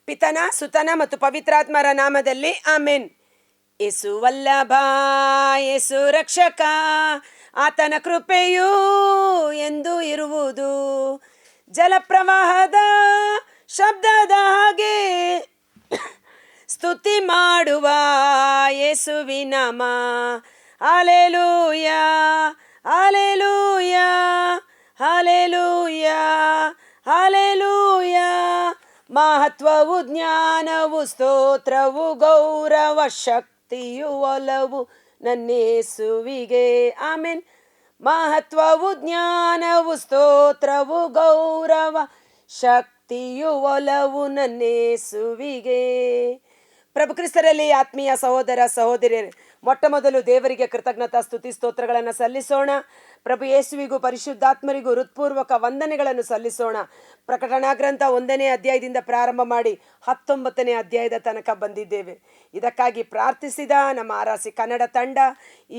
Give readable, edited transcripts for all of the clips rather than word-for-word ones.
ಪಿತನ ಸುತನ ಮತ್ತು ಪವಿತ್ರಾತ್ಮರ ನಾಮದಲ್ಲಿ ಆಮೆನ್. ಯೇಸು ವಲ್ಲಭ, ಯೇಸು ರಕ್ಷಕ, ಆತನ ಕೃಪೆಯೂ ಎಂದು ಇರುವುದು. ಜಲಪ್ರವಾಹದ ಶಬ್ದದ ಹಾಗೆ ಸ್ತುತಿ ಮಾಡುವ ಯೇಸುವಿನ ನಾಮ. Hallelujah, hallelujah, hallelujah, hallelujah. ಮಹತ್ವವು, ಜ್ಞಾನವು, ಸ್ತೋತ್ರವು, ಗೌರವ, ಶಕ್ತಿಯು, ಒಲವು ನನ್ನೇಸುವಿಗೆ. ಆಮೆನ್. ಮಹತ್ವವು, ಜ್ಞಾನವು, ಸ್ತೋತ್ರವು, ಗೌರವ, ಶಕ್ತಿಯು, ಒಲವು ನನ್ನೇಸುವಿಗೆ. ಪ್ರಭು ಕ್ರಿಸ್ತರಲ್ಲಿ ಆತ್ಮೀಯ ಸಹೋದರ ಸಹೋದರಿಯರೇ, ಮೊಟ್ಟ ಮೊದಲು ದೇವರಿಗೆ ಕೃತಜ್ಞತಾ ಸ್ತುತಿ ಸ್ತೋತ್ರಗಳನ್ನು ಸಲ್ಲಿಸೋಣ. ಪ್ರಭು ಯೇಸುವಿಗೂ ಪರಿಶುದ್ಧಾತ್ಮರಿಗೂ ಹೃತ್ಪೂರ್ವಕ ವಂದನೆಗಳನ್ನು ಸಲ್ಲಿಸೋಣ. ಪ್ರಕಟಣಾ ಗ್ರಂಥ 1ನೇ ಅಧ್ಯಾಯದಿಂದ ಪ್ರಾರಂಭ ಮಾಡಿ 19ನೇ ಅಧ್ಯಾಯದ ತನಕ ಬಂದಿದ್ದೇವೆ. ಇದಕ್ಕಾಗಿ ಪ್ರಾರ್ಥಿಸಿದ ನಮ್ಮ RRC ಕನ್ನಡ ತಂಡ,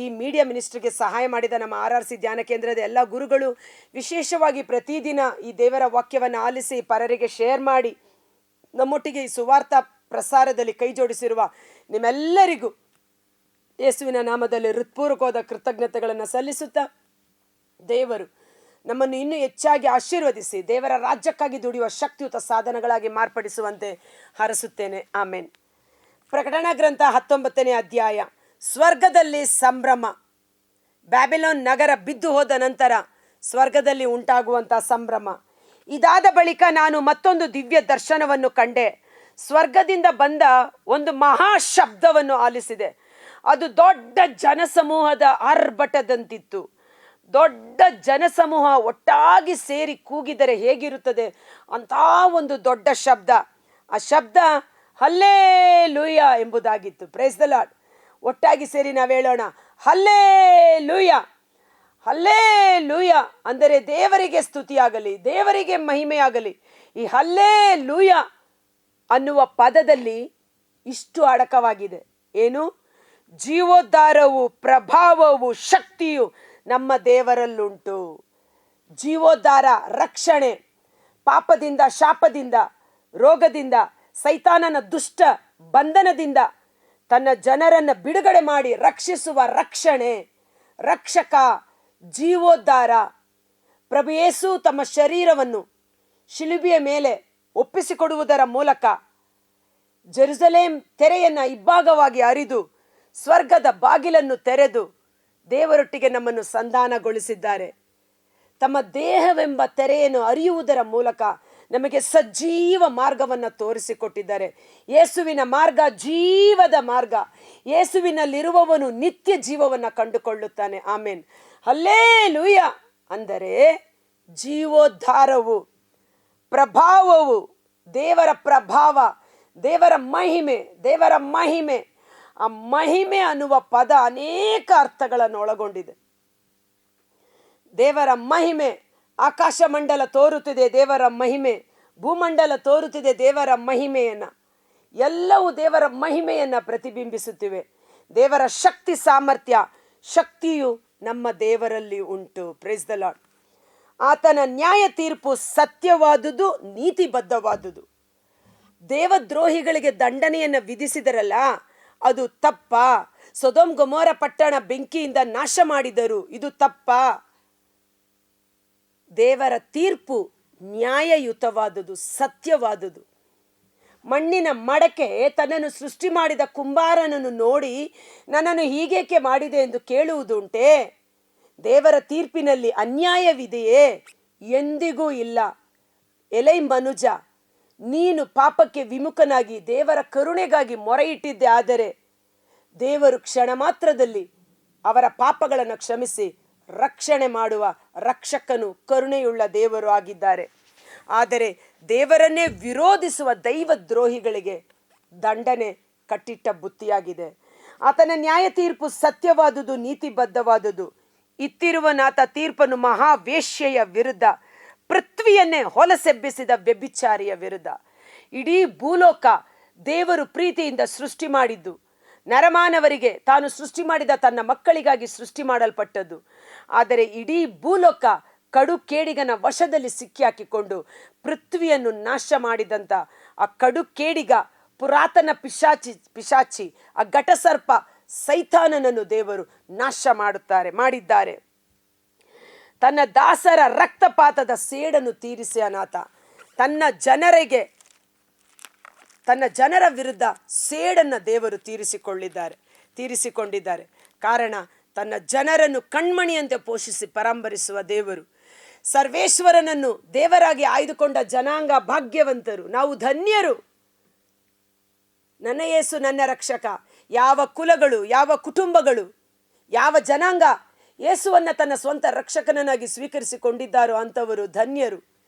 ಈ ಮೀಡಿಯಾ ಮಿನಿಸ್ಟ್ರಿಗೆ ಸಹಾಯ ಮಾಡಿದ ನಮ್ಮ RRC ಧ್ಯಾನ ಕೇಂದ್ರದ ಎಲ್ಲ ಗುರುಗಳು, ವಿಶೇಷವಾಗಿ ಪ್ರತಿದಿನ ಈ ದೇವರ ವಾಕ್ಯವನ್ನು ಆಲಿಸಿ ಪರರಿಗೆ ಶೇರ್ ಮಾಡಿ ನಮ್ಮೊಟ್ಟಿಗೆ ಈ ಸುವಾರ್ಥ ಪ್ರಸಾರದಲ್ಲಿ ಕೈ ಜೋಡಿಸಿರುವ ನಿಮ್ಮೆಲ್ಲರಿಗೂ ಯೇಸುವಿನ ನಾಮದಲ್ಲಿ ಹೃತ್ಪೂರ್ವಕವಾದ ಕೃತಜ್ಞತೆಗಳನ್ನು ಸಲ್ಲಿಸುತ್ತಾ, ದೇವರು ನಮ್ಮನ್ನು ಇನ್ನೂ ಹೆಚ್ಚಾಗಿ ಆಶೀರ್ವದಿಸಿ ದೇವರ ರಾಜ್ಯಕ್ಕಾಗಿ ದುಡಿಯುವ ಶಕ್ತಿಯುತ ಸಾಧನಗಳಾಗಿ ಮಾರ್ಪಡಿಸುವಂತೆ ಹರಸುತ್ತೇನೆ. ಆಮೆನ್. ಪ್ರಕಟಣಾ ಗ್ರಂಥ 19ನೇ ಅಧ್ಯಾಯ. ಸ್ವರ್ಗದಲ್ಲಿ ಸಂಭ್ರಮ. ಬ್ಯಾಬಿಲೋನ್ ನಗರ ಬಿದ್ದು ಹೋದ ನಂತರ ಸ್ವರ್ಗದಲ್ಲಿ ಉಂಟಾಗುವಂಥ ಸಂಭ್ರಮ. ಇದಾದ ಬಳಿಕ ನಾನು ಮತ್ತೊಂದು ದಿವ್ಯ ದರ್ಶನವನ್ನು ಕಂಡೆ. ಸ್ವರ್ಗದಿಂದ ಬಂದ ಒಂದು ಮಹಾ ಶಬ್ದವನ್ನು ಆಲಿಸಿದೆ. ಅದು ದೊಡ್ಡ ಜನಸಮೂಹದ ಆರ್ಭಟದಂತಿತ್ತು. ದೊಡ್ಡ ಜನಸಮೂಹ ಒಟ್ಟಾಗಿ ಸೇರಿ ಕೂಗಿದರೆ ಹೇಗಿರುತ್ತದೆ ಅಂತ ಒಂದು ದೊಡ್ಡ ಶಬ್ದ. ಆ ಶಬ್ದ ಹಲ್ಲೆಲೂಯಾ ಎಂಬುದಾಗಿತ್ತು. Praise the Lord. ಒಟ್ಟಾಗಿ ಸೇರಿ ನಾವು ಹೇಳೋಣ, ಹಲ್ಲೆಲೂಯಾ, ಹಲ್ಲೆಲೂಯಾ. ಅಂದರೆ ದೇವರಿಗೆ ಸ್ತುತಿಯಾಗಲಿ, ದೇವರಿಗೆ ಮಹಿಮೆಯಾಗಲಿ. ಈ ಹಲ್ಲೆಲೂಯಾ ಅನ್ನುವ ಪದದಲ್ಲಿ ಇಷ್ಟು ಅಡಕವಾಗಿದೆ. ಏನು? ಜೀವೋದ್ಧಾರವು, ಪ್ರಭಾವವು, ಶಕ್ತಿಯು ನಮ್ಮ ದೇವರಲ್ಲುಂಟು. ಜೀವೋದ್ಧಾರ, ರಕ್ಷಣೆ, ಪಾಪದಿಂದ, ಶಾಪದಿಂದ, ರೋಗದಿಂದ, ಸೈತಾನನ ದುಷ್ಟ ಬಂಧನದಿಂದ ತನ್ನ ಜನರನ್ನು ಬಿಡುಗಡೆ ಮಾಡಿ ರಕ್ಷಿಸುವ ರಕ್ಷಣೆ, ರಕ್ಷಕ, ಜೀವೋದ್ಧಾರ. ಪ್ರಭು ಯೇಸು ತಮ್ಮ ಶರೀರವನ್ನು ಶಿಲುಬೆಯ ಮೇಲೆ ಒಪ್ಪಿಸಿಕೊಡುವುದರ ಮೂಲಕ ಜೆರುಸಲೇಮ್ ತೆರೆಯನ್ನು ಇಬ್ಬಾಗವಾಗಿ ಅರಿದು ಸ್ವರ್ಗದ ಬಾಗಿಲನ್ನು ತೆರೆದು ದೇವರೊಟ್ಟಿಗೆ ನಮ್ಮನ್ನು ಸಂಧಾನಗೊಳಿಸಿದ್ದಾರೆ. ತಮ್ಮ ದೇಹವೆಂಬ ತೆರೆಯನ್ನು ಅರಿಯುವುದರ ಮೂಲಕ ನಮಗೆ ಸಜೀವ ಮಾರ್ಗವನ್ನು ತೋರಿಸಿಕೊಟ್ಟಿದ್ದಾರೆ. ಯೇಸುವಿನ ಮಾರ್ಗ ಜೀವದ ಮಾರ್ಗ. ಯೇಸುವಿನಲ್ಲಿರುವವನು ನಿತ್ಯ ಜೀವವನ್ನು ಕಂಡುಕೊಳ್ಳುತ್ತಾನೆ. ಆಮೇನ್. ಹಲ್ಲೆಲೂಯಾ. ಅಂದರೆ ಜೀವೋದ್ಧಾರವು, ಪ್ರಭಾವವು, ದೇವರ ಪ್ರಭಾವ, ದೇವರ ಮಹಿಮೆ, ದೇವರ ಮಹಿಮೆ. ಆ ಮಹಿಮೆ ಅನ್ನುವ ಪದ ಅನೇಕ ಅರ್ಥಗಳನ್ನು ಒಳಗೊಂಡಿದೆ. ದೇವರ ಮಹಿಮೆ. ಆಕಾಶ ಮಂಡಲ ತೋರುತ್ತಿದೆ ದೇವರ ಮಹಿಮೆ, ಭೂಮಂಡಲ ತೋರುತ್ತಿದೆ ದೇವರ ಮಹಿಮೆಯನ್ನು. ಎಲ್ಲವೂ ದೇವರ ಮಹಿಮೆಯನ್ನು ಪ್ರತಿಬಿಂಬಿಸುತ್ತಿವೆ. ದೇವರ ಶಕ್ತಿ, ಸಾಮರ್ಥ್ಯ, ಶಕ್ತಿಯು ನಮ್ಮ ದೇವರಲ್ಲಿ ಉಂಟು. Price the lord. ಆತನ ನ್ಯಾಯ ತೀರ್ಪು ಸತ್ಯವಾದುದು, ನೀತಿಬದ್ಧವಾದುದು. ದೇವದ್ರೋಹಿಗಳಿಗೆ ದಂಡನೆಯನ್ನು ವಿಧಿಸಿದರಲ್ಲ, ಅದು ತಪ್ಪ. ಸೊದೋಮ್ ಗೊಮೋರ ಪಟ್ಟಣ ಬೆಂಕಿಯಿಂದ ನಾಶ ಮಾಡಿದರು, ಇದು ತಪ್ಪ. ದೇವರ ತೀರ್ಪು ನ್ಯಾಯಯುತವಾದುದು, ಸತ್ಯವಾದುದು. ಮಣ್ಣಿನ ಮಡಕೆ ತನ್ನನ್ನು ಸೃಷ್ಟಿ ಮಾಡಿದ ಕುಂಬಾರನನ್ನು ನೋಡಿ ನನ್ನನ್ನು ಹೀಗೇಕೆ ಮಾಡಿದೆ ಎಂದು ಕೇಳುವುದುಂಟೆ? ದೇವರ ತೀರ್ಪಿನಲ್ಲಿ ಅನ್ಯಾಯವಿದೆಯೇ? ಎಂದಿಗೂ ಇಲ್ಲ. ಎಲೈ ಮನುಜ, ನೀನು ಪಾಪಕ್ಕೆ ವಿಮುಖನಾಗಿ ದೇವರ ಕರುಣೆಗಾಗಿ ಮೊರೆ ಇಟ್ಟಿದ್ದೆ. ಆದರೆ ದೇವರು ಕ್ಷಣ ಮಾತ್ರದಲ್ಲಿ ಅವರ ಪಾಪಗಳನ್ನು ಕ್ಷಮಿಸಿ ರಕ್ಷಣೆ ಮಾಡುವ ರಕ್ಷಕನು, ಕರುಣೆಯುಳ್ಳ ದೇವರು ಆಗಿದ್ದಾರೆ. ಆದರೆ ದೇವರನ್ನೇ ವಿರೋಧಿಸುವ ದೈವ ದ್ರೋಹಿಗಳಿಗೆ ದಂಡನೆ ಕಟ್ಟಿಟ್ಟ ಬುತ್ತಿಯಾಗಿದೆ. ಆತನ ನ್ಯಾಯ ತೀರ್ಪು ಸತ್ಯವಾದುದು, ನೀತಿಬದ್ಧವಾದುದು. ಇತ್ತಿರುವನಾತ ತೀರ್ಪನ್ನು ಮಹಾವೇಶ್ಯೆಯ ವಿರುದ್ಧ, ಪೃಥ್ವಿಯನ್ನೇ ಹೊಲಸೆಬ್ಬಿಸಿದ ವ್ಯಭಿಚಾರಿಯ ವಿರುದ್ಧ. ಇಡೀ ಭೂಲೋಕ ದೇವರು ಪ್ರೀತಿಯಿಂದ ಸೃಷ್ಟಿ ಮಾಡಿದ್ದು, ನರಮಾನವರಿಗೆ ತಾನು ಸೃಷ್ಟಿ ಮಾಡಿದ ತನ್ನ ಮಕ್ಕಳಿಗಾಗಿ ಸೃಷ್ಟಿ ಮಾಡಲ್ಪಟ್ಟದ್ದು. ಆದರೆ ಇಡೀ ಭೂಲೋಕ ಕಡು ಕೇಡಿಗನ ವಶದಲ್ಲಿ ಸಿಕ್ಕಿ ಹಾಕಿಕೊಂಡು ಪೃಥ್ವಿಯನ್ನು ನಾಶ ಮಾಡಿದಂಥ ಆ ಕಡು ಕೇಡಿಗ, ಪುರಾತನ ಪಿಶಾಚಿ, ಆ ಘಟಸರ್ಪ ಸೈತಾನನನ್ನು ದೇವರು ನಾಶ ಮಾಡಿದ್ದಾರೆ. ತನ್ನ ದಾಸರ ರಕ್ತಪಾತದ ಸೇಡನ್ನು ತೀರಿಸಿ ಅನಾಥ ತನ್ನ ಜನರ ವಿರುದ್ಧ ಸೇಡನ್ನು ದೇವರು ತೀರಿಸಿಕೊಂಡಿದ್ದಾರೆ. ಕಾರಣ ತನ್ನ ಜನರನ್ನು ಕಣ್ಮಣಿಯಂತೆ ಪೋಷಿಸಿ ಪರಾಂಬರಿಸುವ ದೇವರು. ಸರ್ವೇಶ್ವರನನ್ನು ದೇವರಾಗಿ ಆಯ್ದುಕೊಂಡ ಜನಾಂಗ ಭಾಗ್ಯವಂತರು, ನಾವು ಧನ್ಯರು. ನನ್ನ ಯೇಸು ನನ್ನ ರಕ್ಷಕ. ಯಾವ ಕುಲಗಳು, ಯಾವ ಕುಟುಂಬಗಳು, ಯಾವ ಜನಾಂಗ ಯೇಸುವನ್ನು ತನ್ನ ಸ್ವಂತ ರಕ್ಷಕನನ್ನಾಗಿ ಸ್ವೀಕರಿಸಿಕೊಂಡಿದ್ದಾರೋ ಅಂಥವರು ಧನ್ಯರು.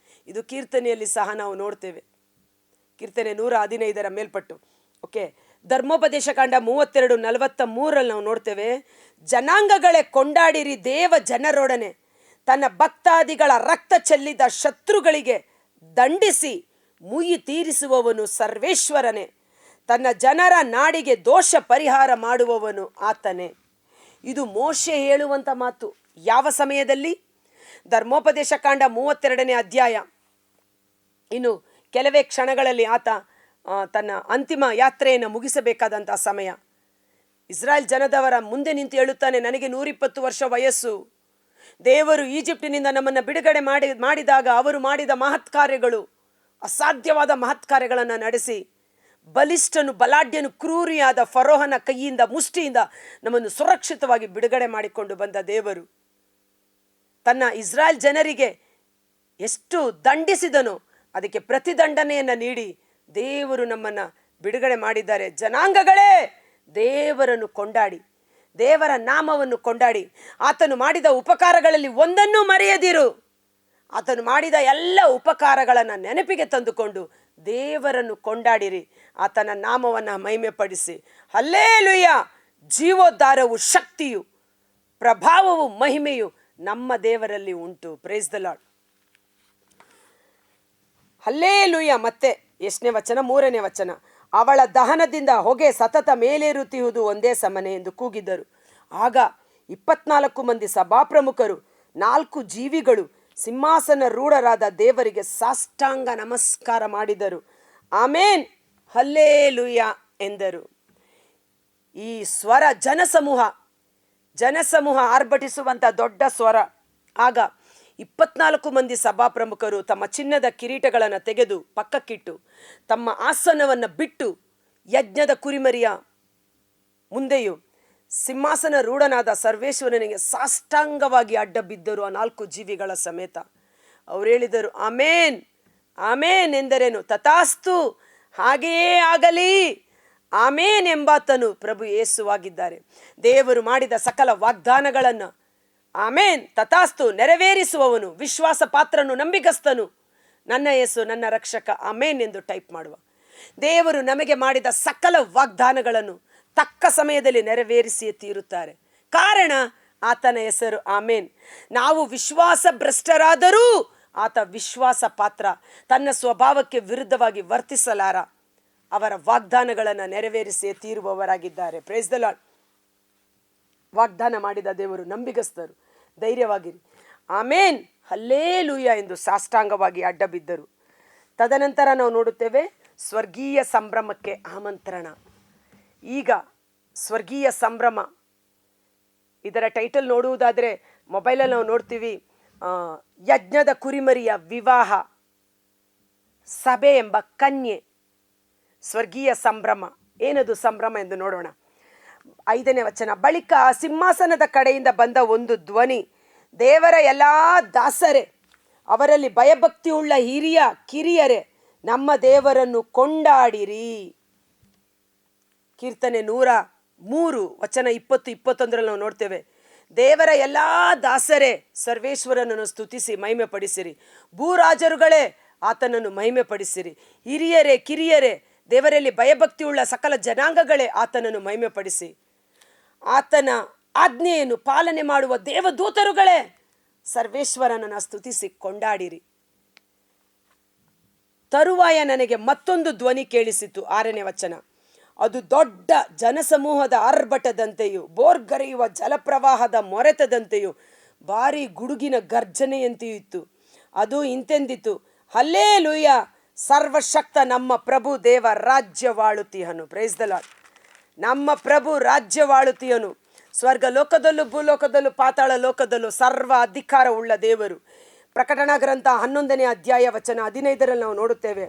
ಇದು ಕೀರ್ತನೆಯಲ್ಲಿ ಸಹ ನಾವು ನೋಡ್ತೇವೆ. ಕೀರ್ತನೆ 115 ಮೇಲ್ಪಟ್ಟು. ಓಕೆ, ಧರ್ಮೋಪದೇಶ ಕಾಂಡ 32:43 ನಾವು ನೋಡ್ತೇವೆ. ಜನಾಂಗಗಳೇ ಕೊಂಡಾಡಿರಿ ದೇವ ಜನರೊಡನೆ, ತನ್ನ ಭಕ್ತಾದಿಗಳ ರಕ್ತ ಚೆಲ್ಲಿದ ಶತ್ರುಗಳಿಗೆ ದಂಡಿಸಿ ಮುಯಿ ತೀರಿಸುವವನು ಸರ್ವೇಶ್ವರನೇ, ತನ್ನ ಜನರ ನಾಡಿಗೆ ದೋಷ ಪರಿಹಾರ ಮಾಡುವವನು ಆತನೇ. ಇದು ಮೋಶೆ ಹೇಳುವಂಥ ಮಾತು. ಯಾವ ಸಮಯದಲ್ಲಿ? ಧರ್ಮೋಪದೇಶ ಕಾಂಡ 32ನೇ ಅಧ್ಯಾಯ. ಇನ್ನು ಕೆಲವೇ ಕ್ಷಣಗಳಲ್ಲಿ ಆತ ತನ್ನ ಅಂತಿಮ ಯಾತ್ರೆಯನ್ನು ಮುಗಿಸಬೇಕಾದಂಥ ಸಮಯ. ಇಸ್ರಾಯೇಲ್ ಜನದವರ ಮುಂದೆ ನಿಂತು ಹೇಳುತ್ತಾನೆ, ನನಗೆ 120 ವರ್ಷ ವಯಸ್ಸು. ದೇವರು ಈಜಿಪ್ಟಿನಿಂದ ನಮ್ಮನ್ನು ಬಿಡುಗಡೆ ಮಾಡಿದಾಗ ಅವರು ಮಾಡಿದ ಮಹತ್ ಕಾರ್ಯಗಳು, ಅಸಾಧ್ಯವಾದ ಮಹತ್ ಕಾರ್ಯಗಳನ್ನು ನಡೆಸಿ ಬಲಿಷ್ಠನು, ಬಲಾಢ್ಯನು, ಕ್ರೂರಿಯಾದ ಫರೋಹನ ಕೈಯಿಂದ, ಮುಷ್ಟಿಯಿಂದ ನಮ್ಮನ್ನು ಸುರಕ್ಷಿತವಾಗಿ ಬಿಡುಗಡೆ ಮಾಡಿಕೊಂಡು ಬಂದ ದೇವರು ತನ್ನ ಇಸ್ರಾಯೇಲ್ ಜನರಿಗೆ ಎಷ್ಟು ದಂಡಿಸಿದನೋ ಅದಕ್ಕೆ ಪ್ರತಿದಂಡನೆಯನ್ನು ನೀಡಿ ದೇವರು ನಮ್ಮನ್ನು ಬಿಡುಗಡೆ ಮಾಡಿದ್ದಾರೆ. ಜನಾಂಗಗಳೇ ದೇವರನ್ನು ಕೊಂಡಾಡಿ, ದೇವರ ನಾಮವನ್ನು ಕೊಂಡಾಡಿ, ಆತನು ಮಾಡಿದ ಉಪಕಾರಗಳಲ್ಲಿ ಒಂದನ್ನೂ ಮರೆಯದಿರು. ಆತನು ಮಾಡಿದ ಎಲ್ಲ ಉಪಕಾರಗಳನ್ನು ನೆನಪಿಗೆ ತಂದುಕೊಂಡು ದೇವರನ್ನು ಕೊಂಡಾಡಿರಿ, ಆತನ ನಾಮವನ್ನು ಮಹಿಮೆಪಡಿಸಿ. ಹಲ್ಲೇಲೂಯ! ಜೀವೋದ್ಧಾರವು, ಶಕ್ತಿಯು, ಪ್ರಭಾವವು, ಮಹಿಮೆಯು ನಮ್ಮ ದೇವರಲ್ಲಿ ಉಂಟು. Price the lord. ಹಲ್ಲೇಲೂಯ. ಮತ್ತೆ 8ನೇ ವಚನ, 3ನೇ ವಚನ. ಅವಳ ದಹನದಿಂದ ಹೊಗೆ ಸತತ ಮೇಲೇರುತ್ತಿರುವುದು ಒಂದೇ ಸಮನೆ ಎಂದು ಕೂಗಿದ್ದರು. ಆಗ 24 ಮಂದಿ ಸಭಾಪ್ರಮುಖರು, 4 ಜೀವಿಗಳು ಸಿಂಹಾಸನ ರೂಢರಾದ ದೇವರಿಗೆ ಸಾಷ್ಟಾಂಗ ನಮಸ್ಕಾರ ಮಾಡಿದರು. ಆಮೇನ್, ಹಲ್ಲೇಲೂಯ ಎಂದರು. ಈ ಸ್ವರ ಜನಸಮೂಹ ಆರ್ಭಟಿಸುವಂಥ ದೊಡ್ಡ ಸ್ವರ. ಆಗ 24 ಮಂದಿ ಸಭಾಪ್ರಮುಖರು ತಮ್ಮ ಚಿನ್ನದ ಕಿರೀಟಗಳನ್ನು ತೆಗೆದು ಪಕ್ಕಕ್ಕಿಟ್ಟು ತಮ್ಮ ಆಸನವನ್ನು ಬಿಟ್ಟು ಯಜ್ಞದ ಕುರಿಮರಿಯ ಮುಂದೆಯೂ ಸಿಂಹಾಸನ ರೂಢನಾದ ಸರ್ವೇಶ್ವರನಿಗೆ ಸಾಷ್ಟಾಂಗವಾಗಿ ಅಡ್ಡ ಬಿದ್ದರು. ಆ 4 ಜೀವಿಗಳ ಸಮೇತ ಅವರು ಹೇಳಿದರು, ಆಮೇನ್, ಆಮೇನ್ ಎಂದರೇನು? ತಥಾಸ್ತು, ಹಾಗೆಯೇ ಆಗಲಿ, ಆಮೇನ್ ಎಂಬಾತನು ಪ್ರಭು ಯೇಸುವಾಗಿದ್ದಾರೆ. ದೇವರು ಮಾಡಿದ ಸಕಲ ವಾಗ್ದಾನಗಳನ್ನು ಆಮೇನ್, ತಥಾಸ್ತು ನೆರವೇರಿಸುವವನು, ವಿಶ್ವಾಸ ಪಾತ್ರನು, ನಂಬಿಗಸ್ತನು ನನ್ನ ಯೇಸು ನನ್ನ ರಕ್ಷಕ, ಆಮೇನ್ ಎಂದು ಟೈಪ್ ಮಾಡುವ. ದೇವರು ನಮಗೆ ಮಾಡಿದ ಸಕಲ ವಾಗ್ದಾನಗಳನ್ನು ತಕ್ಕ ಸಮಯದಲ್ಲಿ ನೆರವೇರಿಸಿಯೇ ತೀರುತ್ತಾರೆ. ಕಾರಣ ಆತನ ಹೆಸರು ಆಮೇನ್. ನಾವು ವಿಶ್ವಾಸ ಭ್ರಷ್ಟರಾದರೂ ಆತ ವಿಶ್ವಾಸ ಪಾತ್ರ. ತನ್ನ ಸ್ವಭಾವಕ್ಕೆ ವಿರುದ್ಧವಾಗಿ ವರ್ತಿಸಲಾರ. ಅವರ ವಾಗ್ದಾನಗಳನ್ನು ನೆರವೇರಿಸಿಯೇ ತೀರುವವರಾಗಿದ್ದಾರೆ. Praise the Lord. ವಾಗ್ದಾನ ಮಾಡಿದ ದೇವರು ನಂಬಿಗಸ್ತರು, ಧೈರ್ಯವಾಗಿರಿ. ಆಮೇನ್, ಹಲ್ಲೇಲೂಯ ಎಂದು ಸಾಷ್ಟಾಂಗವಾಗಿ ಅಡ್ಡ ಬಿದ್ದರು. ತದನಂತರ ನಾವು ನೋಡುತ್ತೇವೆ ಸ್ವರ್ಗೀಯ ಸಂಭ್ರಮಕ್ಕೆ ಆಮಂತ್ರಣ. ಈಗ ಸ್ವರ್ಗೀಯ ಸಂಭ್ರಮ, ಇದರ ಟೈಟಲ್ ನೋಡುವುದಾದರೆ ಮೊಬೈಲಲ್ಲಿ ನಾವು ನೋಡ್ತೀವಿ, ಯಜ್ಞದ ಕುರಿಮರಿಯ ವಿವಾಹ, ಸಭೆ ಎಂಬ ಕನ್ಯೆ, ಸ್ವರ್ಗೀಯ ಸಂಭ್ರಮ. ಏನದು ಸಂಭ್ರಮ ಎಂದು ನೋಡೋಣ. 5ನೇ ವಚನ. ಬಳಿಕ ಸಿಂಹಾಸನದ ಕಡೆಯಿಂದ ಬಂದ ಒಂದು ಧ್ವನಿ, ದೇವರ ಎಲ್ಲ ದಾಸರೇ, ಅವರಲ್ಲಿ ಭಯಭಕ್ತಿಯುಳ್ಳ ಹಿರಿಯ ಕಿರಿಯರೇ, ನಮ್ಮ ದೇವರನ್ನು ಕೊಂಡಾಡಿರಿ. ಕೀರ್ತನೆ 103 ವಚನ 20-21 ನಾವು ನೋಡ್ತೇವೆ. ದೇವರ ಎಲ್ಲ ದಾಸರೇ, ಸರ್ವೇಶ್ವರನನ್ನು ಸ್ತುತಿಸಿ ಮಹಿಮೆ ಪಡಿಸಿರಿ. ಭೂರಾಜರುಗಳೇ, ಆತನನ್ನು ಮಹಿಮೆ ಪಡಿಸಿರಿ. ಹಿರಿಯರೇ, ಕಿರಿಯರೇ, ದೇವರಲ್ಲಿ ಭಯಭಕ್ತಿಯುಳ್ಳ ಸಕಲ ಜನಾಂಗಗಳೇ, ಆತನನ್ನು ಮಹಿಮೆ ಪಡಿಸಿ. ಆತನ ಆಜ್ಞೆಯನ್ನು ಪಾಲನೆ ಮಾಡುವ ದೇವದೂತರುಗಳೇ, ಸರ್ವೇಶ್ವರನನ್ನು ಸ್ತುತಿಸಿ ಕೊಂಡಾಡಿರಿ. ತರುವಾಯ ನನಗೆ ಮತ್ತೊಂದು ಧ್ವನಿ ಕೇಳಿಸಿತು. 6ನೇ ವಚನ. ಅದು ದೊಡ್ಡ ಜನಸಮೂಹದ ಆರ್ಭಟದಂತೆಯೂ ಬೋರ್ಗರೆಯುವ ಜಲಪ್ರವಾಹದ ಮೊರೆತದಂತೆಯೂ ಭಾರಿ ಗುಡುಗಿನ ಗರ್ಜನೆಯಂತೆಯೂ ಇತ್ತು. ಅದು ಇಂತೆಂದಿತು, ಹಲ್ಲೇಲೂಯ! ಸರ್ವಶಕ್ತ ನಮ್ಮ ಪ್ರಭು ದೇವ ರಾಜ್ಯವಾಳುತ್ತೀಯನು. Price the lord. ನಮ್ಮ ಪ್ರಭು ರಾಜ್ಯವಾಳುತ್ತೀಯನು. ಸ್ವರ್ಗ ಲೋಕದಲ್ಲೂ ಭೂಲೋಕದಲ್ಲೂ ಪಾತಾಳ ಲೋಕದಲ್ಲೂ ಸರ್ವ ಅಧಿಕಾರ ಉಳ್ಳ ದೇವರು. ಪ್ರಕಟಣಾ ಗ್ರಂಥ 11ನೇ ಅಧ್ಯಾಯ ವಚನ 15ರಲ್ಲಿ ನಾವು ನೋಡುತ್ತೇವೆ,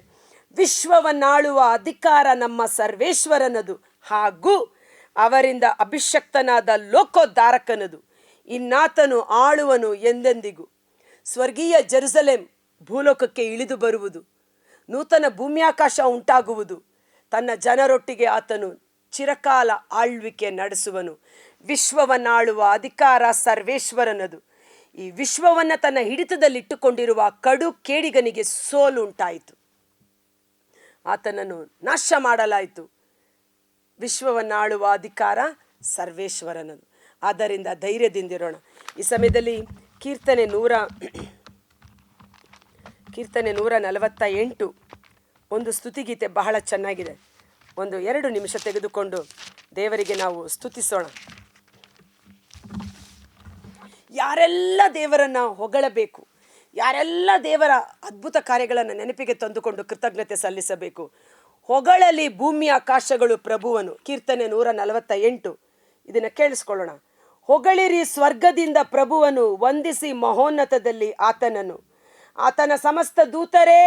ವಿಶ್ವವನ್ನಾಳುವ ಅಧಿಕಾರ ನಮ್ಮ ಸರ್ವೇಶ್ವರನದು, ಹಾಗೂ ಅವರಿಂದ ಅಭಿಷಕ್ತನಾದ ಲೋಕೋದ್ಧಾರಕನದು. ಇನ್ನಾತನು ಆಳುವನು ಎಂದೆಂದಿಗೂ. ಸ್ವರ್ಗೀಯ ಜೆರುಸಲೇಮ್ ಭೂಲೋಕಕ್ಕೆ ಇಳಿದು ಬರುವುದು, ನೂತನ ಭೂಮ್ಯಾಕಾಶ ಉಂಟಾಗುವುದು. ತನ್ನ ಜನರೊಟ್ಟಿಗೆ ಆತನು ಚಿರಕಾಲ ಆಳ್ವಿಕೆ ನಡೆಸುವನು. ವಿಶ್ವವನ್ನಾಳುವ ಅಧಿಕಾರ ಸರ್ವೇಶ್ವರನದು. ಈ ವಿಶ್ವವನ್ನು ತನ್ನ ಹಿಡಿತದಲ್ಲಿಟ್ಟುಕೊಂಡಿರುವ ಕಡು ಕೇಡಿಗನಿಗೆ ಸೋಲು ಉಂಟಾಯಿತು, ಆತನನ್ನು ನಾಶ ಮಾಡಲಾಯಿತು. ವಿಶ್ವವನ್ನಾಳುವ ಅಧಿಕಾರ ಸರ್ವೇಶ್ವರನದು. ಆದ್ದರಿಂದ ಧೈರ್ಯದಿಂದಿರೋಣ. ಈ ಸಮಯದಲ್ಲಿ ಕೀರ್ತನೆ 148 ಒಂದು ಸ್ತುತಿಗೀತೆ ಬಹಳ ಚೆನ್ನಾಗಿದೆ. 2 ನಿಮಿಷ ತೆಗೆದುಕೊಂಡು ದೇವರಿಗೆ ನಾವು ಸ್ತುತಿಸೋಣ. ಯಾರೆಲ್ಲ ದೇವರನ್ನು ಹೊಗಳಬೇಕು, ಯಾರೆಲ್ಲ ದೇವರ ಅದ್ಭುತ ಕಾರ್ಯಗಳನ್ನು ನೆನಪಿಗೆ ತಂದುಕೊಂಡು ಕೃತಜ್ಞತೆ ಸಲ್ಲಿಸಬೇಕು. ಹೊಗಳಲಿ ಭೂಮಿ ಆಕಾಶಗಳು ಪ್ರಭುವನು. ಕೀರ್ತನೆ 148 ಇದನ್ನು ಕೇಳಿಸ್ಕೊಳ್ಳೋಣ. ಹೊಗಳಿರಿ ಸ್ವರ್ಗದಿಂದ ಪ್ರಭುವನು, ವಂದಿಸಿ ಮಹೋನ್ನತದಲ್ಲಿ ಆತನನ್ನು. ಆತನ ಸಮಸ್ತ ದೂತರೇ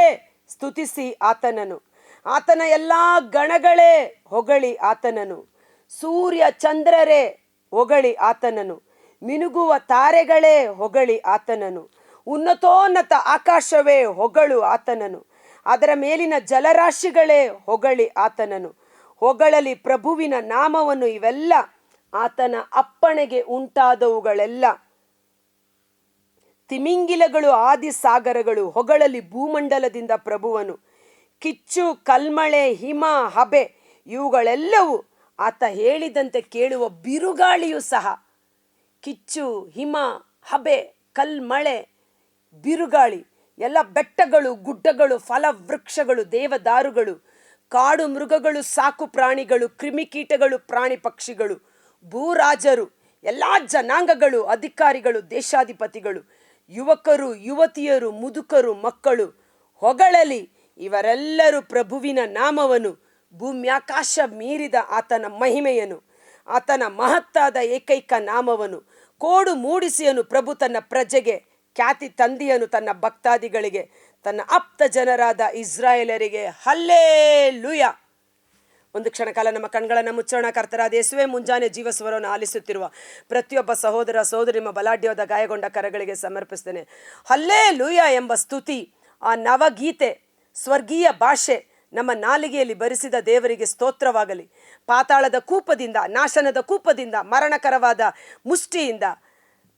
ಸ್ತುತಿಸಿ ಆತನನ್ನು. ಆತನ ಎಲ್ಲ ಗಣಗಳೇ ಹೊಗಳಿ ಆತನನ್ನು. ಸೂರ್ಯ ಚಂದ್ರರೇ ಹೊಗಳಿ ಆತನನ್ನು. ಮಿನುಗುವ ತಾರೆಗಳೇ ಹೊಗಳಿ ಆತನನ್ನು. ಉನ್ನತೋನ್ನತ ಆಕಾಶವೇ ಹೊಗಳು ಆತನನ್ನು. ಅದರ ಮೇಲಿನ ಜಲರಾಶಿಗಳೇ ಹೊಗಳಿ ಆತನನ್ನು. ಹೊಗಳಲಿ ಪ್ರಭುವಿನ ನಾಮವನ್ನು. ಇವೆಲ್ಲ ಆತನ ಅಪ್ಪಣೆಗೆ ಉಂಟಾದವುಗಳೆಲ್ಲ. ತಿಮಿಂಗಿಲಗಳು ಆದಿಸಾಗರಗಳು ಹೊಗಳಲಿ ಭೂಮಂಡಲದಿಂದ ಪ್ರಭುವನು. ಕಿಚ್ಚು, ಕಲ್ಮಳೆ, ಹಿಮ, ಹಬೆ ಇವುಗಳೆಲ್ಲವೂ ಆತ ಹೇಳಿದಂತೆ ಕೇಳುವ ಬಿರುಗಾಳಿಯೂ ಸಹ. ಕಿಚ್ಚು, ಹಿಮ, ಹಬೆ, ಕಲ್ಮಳೆ, ಬಿರುಗಾಳಿ, ಎಲ್ಲ ಬೆಟ್ಟಗಳು, ಗುಡ್ಡಗಳು, ಫಲವೃಕ್ಷಗಳು, ದೇವದಾರುಗಳು, ಕಾಡು ಮೃಗಗಳು, ಸಾಕು ಪ್ರಾಣಿಗಳು, ಕ್ರಿಮಿಕೀಟಗಳು, ಪ್ರಾಣಿ ಪಕ್ಷಿಗಳು, ಭೂರಾಜರು, ಎಲ್ಲ ಜನಾಂಗಗಳು, ಅಧಿಕಾರಿಗಳು, ದೇಶಾಧಿಪತಿಗಳು, ಯುವಕರು, ಯುವತಿಯರು, ಮುದುಕರು, ಮಕ್ಕಳು ಹೊಗಳಲಿ ಇವರೆಲ್ಲರೂ ಪ್ರಭುವಿನ ನಾಮವನ್ನು. ಭೂಮ್ಯಾಕಾಶ ಮೀರಿದ ಆತನ ಮಹಿಮೆಯನ್ನು, ಆತನ ಮಹತ್ತಾದ ಏಕೈಕ ನಾಮವನ್ನು. ಕೋಡು ಮೂಡಿಸಿಯನು ಪ್ರಭು ತನ್ನ ಪ್ರಜೆಗೆ, ಖ್ಯಾತಿ ತಂದಿಯನು ತನ್ನ ಭಕ್ತಾದಿಗಳಿಗೆ, ತನ್ನ ಆಪ್ತ ಜನರಾದ ಇಸ್ರಾಯೇಲರಿಗೆ. ಹಲ್ಲೇಲೂಯ. ಒಂದು ಕ್ಷಣಕಾಲ ನಮ್ಮ ಕಣ್ಗಳನ್ನು ಮುಚ್ಚೋಣ. ಕರ್ತರಾದ ಯೇಸುವೇ, ಮುಂಜಾನೆ ಜೀವಸ್ವರವನ್ನು ಆಲಿಸುತ್ತಿರುವ ಪ್ರತಿಯೊಬ್ಬ ಸಹೋದರ ಸಹೋದರಿ ನಿಮ್ಮ ಬಲಾಢ್ಯವಾದ ಗಾಯಗೊಂಡ ಕರಗಳಿಗೆ ಸಮರ್ಪಿಸ್ತೇನೆ. ಹಲ್ಲೇಲೂಯ ಎಂಬ ಸ್ತುತಿ, ಆ ನವಗೀತೆ, ಸ್ವರ್ಗೀಯ ಭಾಷೆ ನಮ್ಮ ನಾಲಿಗೆಯಲ್ಲಿ ಬರಿಸಿದ ದೇವರಿಗೆ ಸ್ತೋತ್ರವಾಗಲಿ. ಪಾತಾಳದ ಕೂಪದಿಂದ, ನಾಶನದ ಕೂಪದಿಂದ, ಮರಣಕರವಾದ ಮುಷ್ಟಿಯಿಂದ,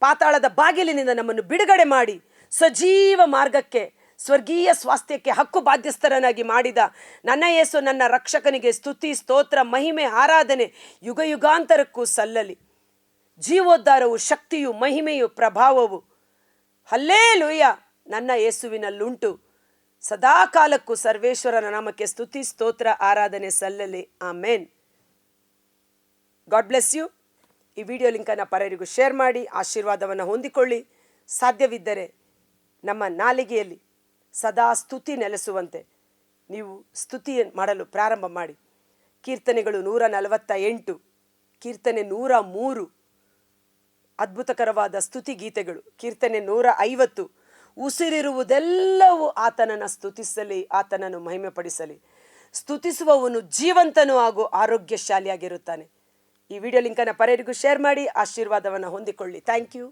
ಪಾತಾಳದ ಬಾಗಿಲಿನಿಂದ ನಮ್ಮನ್ನು ಬಿಡುಗಡೆ ಮಾಡಿ ಸಜೀವ ಮಾರ್ಗಕ್ಕೆ, ಸ್ವರ್ಗೀಯ ಸ್ವಾಸ್ಥ್ಯಕ್ಕೆ ಹಕ್ಕು ಬಾಧ್ಯಸ್ಥರನಾಗಿ ಮಾಡಿದ ನನ್ನ ಯೇಸು ನನ್ನ ರಕ್ಷಕನಿಗೆ ಸ್ತುತಿ, ಸ್ತೋತ್ರ, ಮಹಿಮೆ, ಆರಾಧನೆ ಯುಗ ಯುಗಾಂತರಕ್ಕೂ ಸಲ್ಲಲಿ. ಜೀವೋದ್ಧಾರವು, ಶಕ್ತಿಯು, ಮಹಿಮೆಯು, ಪ್ರಭಾವವು ಹಲ್ಲೇಲೂಯ ನನ್ನ ಯೇಸುವಿನಲ್ಲುಂಟು. ಸದಾ ಕಾಲಕ್ಕೂ ಸರ್ವೇಶ್ವರನ ನಾಮಕ್ಕೆ ಸ್ತುತಿ, ಸ್ತೋತ್ರ, ಆರಾಧನೆ ಸಲ್ಲಲಿ. ಆಮೇನ್. God bless you. ಈ ವಿಡಿಯೋ ಲಿಂಕನ್ನು ಪರರಿಗೂ ಶೇರ್ ಮಾಡಿ ಆಶೀರ್ವಾದವನ್ನು ಹೊಂದಿಕೊಳ್ಳಿ. ಸಾಧ್ಯವಿದ್ದರೆ ನಮ್ಮ ನಾಲಿಗೆಯಲ್ಲಿ ಸದಾ ಸ್ತುತಿ ನೆಲೆಸುವಂತೆ ನೀವು ಸ್ತುತಿ ಮಾಡಲು ಪ್ರಾರಂಭ ಮಾಡಿ. ಕೀರ್ತನೆಗಳು 148, ಕೀರ್ತನೆ 103 ಅದ್ಭುತಕರವಾದ ಸ್ತುತಿ ಗೀತೆಗಳು. ಕೀರ್ತನೆ 150 ಉಸಿರಿರುವುದೆಲ್ಲವೂ ಆತನನ್ನು ಸ್ತುತಿಸಲಿ, ಆತನನ್ನು ಮಹಿಮೆಪಡಿಸಲಿ. ಸ್ತುತಿಸುವವನು ಜೀವಂತನೂ ಹಾಗೂ ಆರೋಗ್ಯಶಾಲಿಯಾಗಿರುತ್ತಾನೆ. ಈ ವಿಡಿಯೋ ಲಿಂಕನ್ನು ಪರರಿಗೂ ಶೇರ್ ಮಾಡಿ ಆಶೀರ್ವಾದವನ್ನು ಹೊಂದಿಕೊಳ್ಳಿ. Thank you.